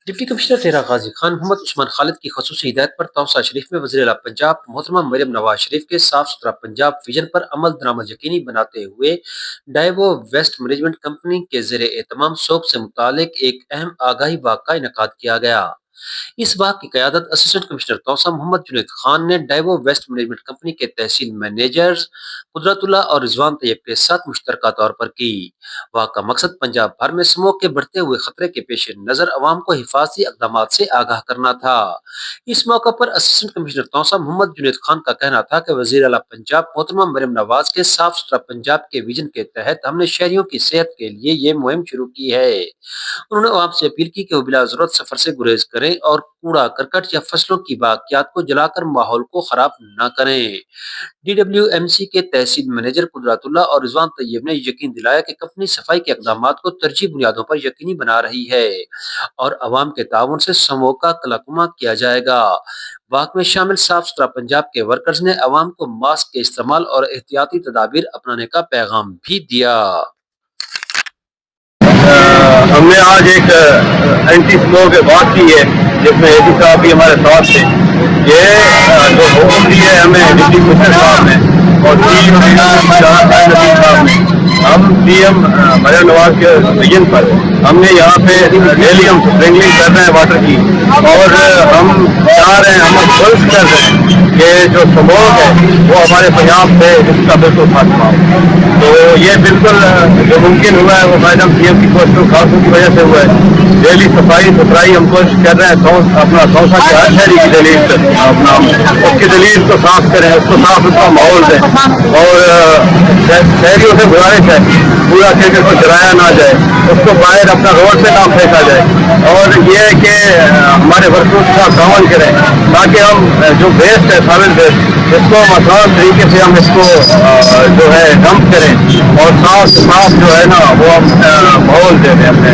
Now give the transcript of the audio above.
Deputy commissioner Dera Ghazi Khan Muhammad Usman خالد کی خصوصی ہدایت پر توسہ شریف میں وزیر اعلیٰ پنجاب محترمہ مریم نواز شریف کے صاف ستھرا پنجاب ویژن پر عمل درآمد یقینی بناتے ہوئے ڈائیو ویسٹ مینجمنٹ کمپنی کے زیر اہتمام سوپ سے متعلق ایک اہم آگاہی واق کا انعقاد کیا گیا۔ اس واقعے کی قیادت اسسٹنٹ کمشنر توسہ محمد جنید خان نے ڈائیو ویسٹ مینجمنٹ کمپنی کے تحصیل مینیجرز قدرت اللہ اور رضوان طیب کے ساتھ مشترکہ طور پر کی۔ واقعہ کا مقصد پنجاب بھر میں اسموگ کے بڑھتے ہوئے خطرے کے پیش نظر عوام کو حفاظتی اقدامات سے آگاہ کرنا تھا۔ اس موقع پر اسسٹنٹ کمشنر توسہ محمد جنید خان کا کہنا تھا کہ وزیر اعلیٰ پنجاب محترمہ مریم نواز کے صاف ستھرا پنجاب کے ویژن کے تحت ہم نے شہریوں کی صحت کے لیے یہ مہم شروع کی ہے۔ انہوں نے عوام سے اپیل کی کہ وہ بلا ضرورت سفر سے گریز کریں اور کوڑا کرکٹ یا فصلوں کی باقیات کو جلا کر ماحول کو خراب نہ کریں۔ ڈی ڈبلیو ایم سی کے تحصیل مینیجر قدرت اللہ اور رضوان طیب نے یقین دلایا کہ کمپنی صفائی کے اقدامات کو ترجیحی بنیادوں پر یقینی بنا رہی ہے اور عوام کے تعاون سے سموگ کا کلکمہ کیا جائے گا۔ واقعے میں شامل صاف ستھرا پنجاب کے ورکرز نے عوام کو ماسک کے استعمال اور احتیاطی تدابیر اپنانے کا پیغام بھی دیا۔ ہم نے آج ایک اینٹی اسموگ بات کی ہے جس میں اے ڈی صاحب بھی ہمارے ساتھ تھے۔ یہ جو حکم دی ہے ہمیں ڈپٹی کمشنر صاحب نے اور ہم سی ایم مریم نواز کے ویژن پر ہم نے یہاں پہ ڈیلی ہم اسپرنکلنگ کر رہے ہیں واٹر کی، اور ہم چاہ رہے ہیں، ہم کوشش کر رہے ہیں کہ جو اسموگ ہے وہ ہمارے پنجاب سے اس کا بالکل خاتمہ ہو۔ تو یہ بالکل جو ممکن ہوا ہے وہ شاید ہم سی ایم کی کوششوں خاصوں کی وجہ سے ہوا ہے۔ ڈیلی صفائی ستھرائی ہم کوشش کر رہے ہیں، اپنا توسہ کے ہر شہری کی دلیل سے اپنا اس کی دلیل کو صاف کریں، اس کو صاف ستھرا ماحول دیں، اور شہریوں سے گزارش ہے پورا کرکٹ کو جلایا نہ جائے، اس کو باہر اپنا روڈ پہ نہ پھینکا جائے، اور یہ ہے کہ ہمارے ورکروں کے ساتھ تعاون کریں تاکہ ہم جو ویسٹ ہے سالن ویسٹ اس کو ہم آسان طریقے سے ہم اس کو جو ہے ڈمپ کریں اور صاف جو ہے نا وہ ہم ماحول دے دیں اپنے